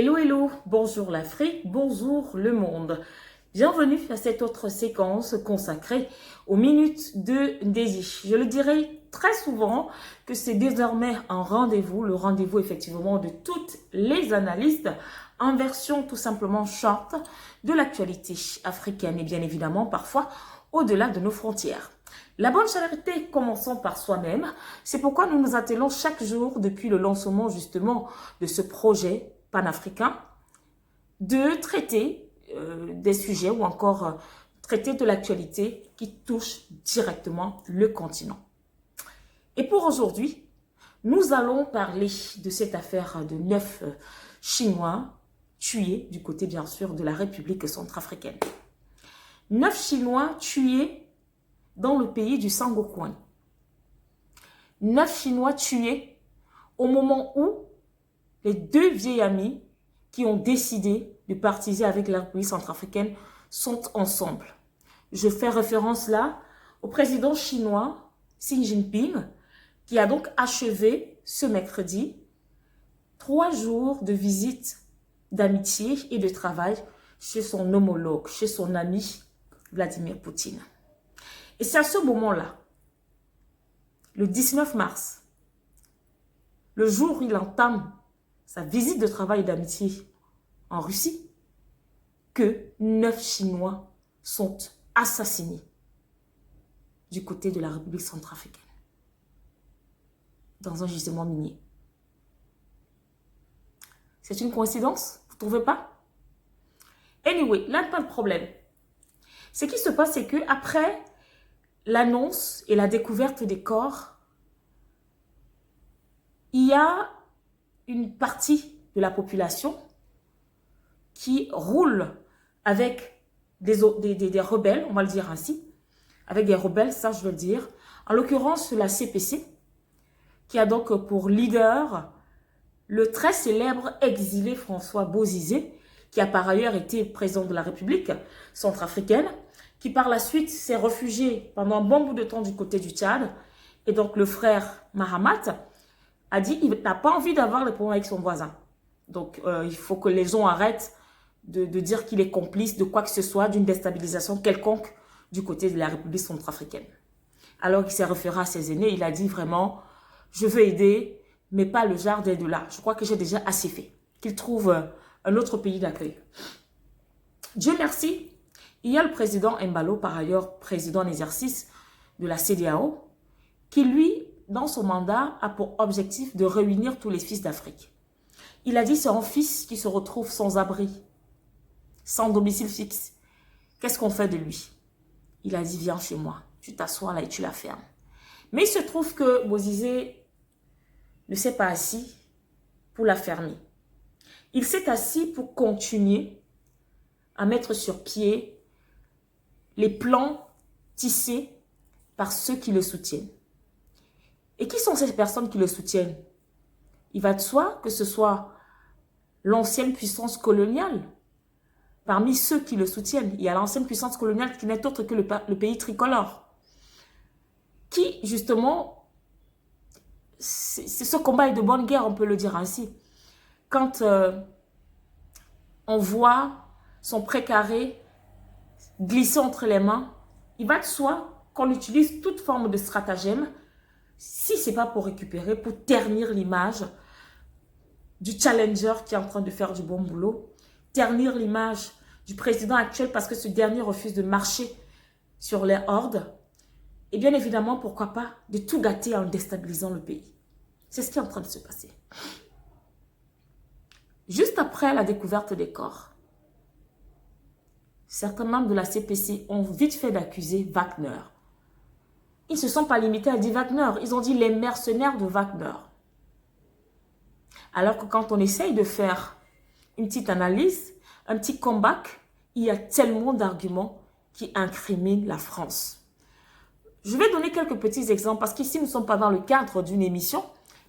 Hello, hello, bonjour l'Afrique, bonjour le monde. Bienvenue à cette autre séquence consacrée aux minutes de Daisy. Je le dirai très souvent que c'est désormais un rendez-vous, le rendez-vous effectivement de toutes les analystes en version tout simplement short de l'actualité africaine et bien évidemment parfois au-delà de nos frontières. La bonne charité, commençons par soi-même. C'est pourquoi nous nous attelons chaque jour depuis le lancement justement de ce projet panafricain de traiter des sujets ou encore traiter de l'actualité qui touche directement le continent. Et pour aujourd'hui, nous allons parler de cette affaire de 9 Chinois tués du côté bien sûr de la République centrafricaine. 9 Chinois tués dans le pays du Sangokuan. 9 Chinois tués au moment où les deux vieilles amies qui ont décidé de partiser avec la République centrafricaine sont ensemble. Je fais référence là au président chinois Xi Jinping qui a donc achevé ce mercredi 3 jours de visite d'amitié et de travail chez son homologue, chez son ami Vladimir Poutine. Et c'est à ce moment-là, le 19 mars, le jour où il entame sa visite de travail et d'amitié en Russie, que 9 Chinois sont assassinés du côté de la République centrafricaine, dans un gisement minier. C'est une coïncidence? Vous ne trouvez pas? Anyway, là, pas de problème. Ce qui se passe, c'est que après l'annonce et la découverte des corps, il y a une partie de la population qui roule avec des rebelles, on va le dire ainsi, avec des rebelles, ça je veux le dire, en l'occurrence la CPC, qui a donc pour leader le très célèbre exilé François Bozizé, qui a par ailleurs été président de la République centrafricaine, qui par la suite s'est réfugié pendant un bon bout de temps du côté du Tchad, et donc le frère Mahamat a dit qu'il n'a pas envie d'avoir les problèmes avec son voisin. Donc, il faut que les gens arrêtent de dire qu'il est complice de quoi que ce soit, d'une déstabilisation quelconque du côté de la République centrafricaine. Alors qu'il s'est référé à ses aînés, il a dit vraiment, je veux aider, mais pas le genre d'aide-là. Je crois que j'ai déjà assez fait. Qu'il trouve un autre pays d'accueil. Dieu merci, il y a le président Embalo, par ailleurs président en exercice de la CEDEAO, qui lui, dans son mandat, a pour objectif de réunir tous les fils d'Afrique. Il a dit c'est un fils qui se retrouve sans abri, sans domicile fixe. Qu'est-ce qu'on fait de lui? Il a dit viens chez moi, tu t'assois là et tu la fermes. Mais il se trouve que Bozizé ne s'est pas assis pour la fermer. Il s'est assis pour continuer à mettre sur pied les plans tissés par ceux qui le soutiennent. Et qui sont ces personnes qui le soutiennent? Il va de soi que ce soit l'ancienne puissance coloniale. Parmi ceux qui le soutiennent, il y a l'ancienne puissance coloniale qui n'est autre que le pays tricolore. Qui, justement, ce combat est de bonne guerre, on peut le dire ainsi. Quand on voit son précaré glisser entre les mains, il va de soi qu'on utilise toute forme de stratagème, si ce n'est pas pour récupérer, pour ternir l'image du challenger qui est en train de faire du bon boulot, ternir l'image du président actuel parce que ce dernier refuse de marcher sur les hordes, et bien évidemment, pourquoi pas, de tout gâter en déstabilisant le pays. C'est ce qui est en train de se passer. Juste après la découverte des corps, certains membres de la CPC ont vite fait d'accuser Wagner. Ils ne se sont pas limités à dire Wagner, ils ont dit les mercenaires de Wagner. Alors que quand on essaye de faire une petite analyse, un petit comeback, il y a tellement d'arguments qui incriminent la France. Je vais donner quelques petits exemples parce qu'ici nous ne sommes pas dans le cadre d'une émission,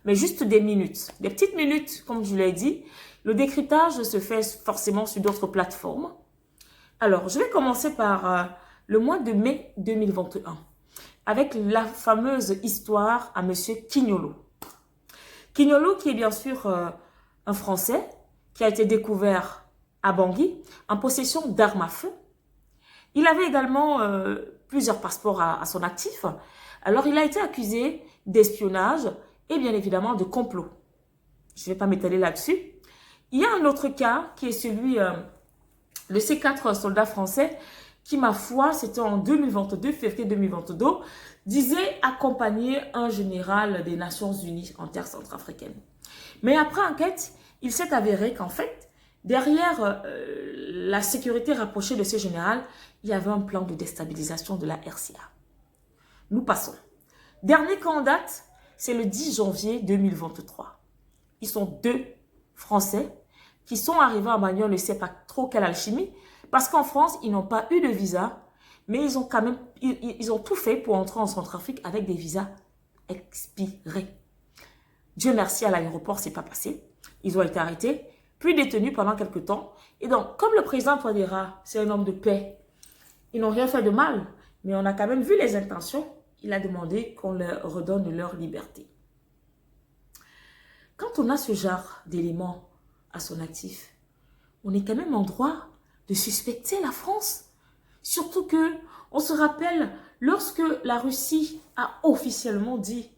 mais juste des minutes. Des petites minutes, comme je l'ai dit. Le décryptage se fait forcément sur d'autres plateformes. Alors, je vais commencer par le mois de mai 2021. Avec la fameuse histoire à M. Quignolo. Quignolo qui est bien sûr un Français qui a été découvert à Bangui en possession d'armes à feu. Il avait également plusieurs passeports à son actif. Alors, il a été accusé d'espionnage et bien évidemment de complot. Je ne vais pas m'étaler là-dessus. Il y a un autre cas qui est celui de ces 4 soldats français qui, ma foi, c'était en 2022, février 2022, disait accompagner un général des Nations Unies en terre centrafricaine. Mais après enquête, il s'est avéré qu'en fait, derrière la sécurité rapprochée de ce général, il y avait un plan de déstabilisation de la RCA. Nous passons. Dernier cas en date, c'est le 10 janvier 2023. Ils sont 2 Français qui sont arrivés à Bagnoles, on ne sait pas trop quelle alchimie, parce qu'en France, ils n'ont pas eu de visa, mais ils ont quand même, ils ont tout fait pour entrer en Centrafrique avec des visas expirés. Dieu merci, à l'aéroport, c'est pas passé. Ils ont été arrêtés, puis détenus pendant quelques temps. Et donc, comme le président Touadéra, c'est un homme de paix, ils n'ont rien fait de mal, mais on a quand même vu les intentions. Il a demandé qu'on leur redonne leur liberté. Quand on a ce genre d'éléments à son actif, on est quand même en droit de suspecter la France. Surtout que, on se rappelle, lorsque la Russie a officiellement dit,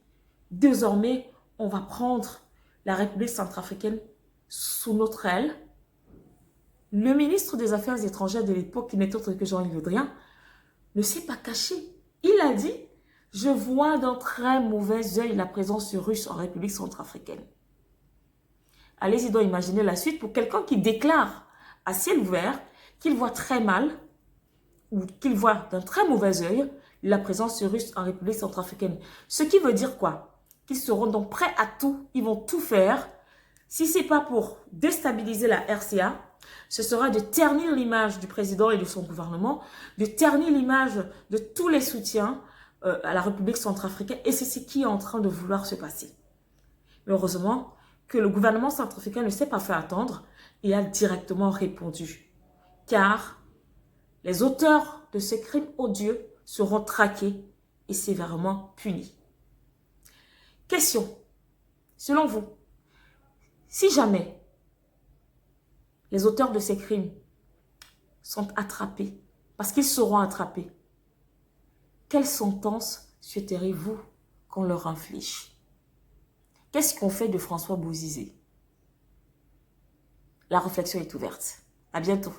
désormais, on va prendre la République centrafricaine sous notre aile, le ministre des Affaires étrangères de l'époque, qui n'est autre que Jean-Yves Le Drian, ne s'est pas caché. Il a dit, je vois d'un très mauvais œil la présence russe en République centrafricaine. Allez-y donc imaginer la suite pour quelqu'un qui déclare à ciel ouvert qu'il voit très mal ou qu'il voit d'un très mauvais œil la présence russe en République centrafricaine. Ce qui veut dire quoi? Qu'ils seront donc prêts à tout, ils vont tout faire. Si ce n'est pas pour déstabiliser la RCA, ce sera de ternir l'image du président et de son gouvernement, de ternir l'image de tous les soutiens à la République centrafricaine. Et c'est ce qui est en train de vouloir se passer. Mais heureusement que le gouvernement centrafricain ne s'est pas fait attendre et a directement répondu. Car les auteurs de ces crimes odieux seront traqués et sévèrement punis. Question. Selon vous, si jamais les auteurs de ces crimes sont attrapés, parce qu'ils seront attrapés, quelle sentence souhaiteriez-vous qu'on leur inflige? Qu'est-ce qu'on fait de François Bozizé? La réflexion est ouverte. À bientôt.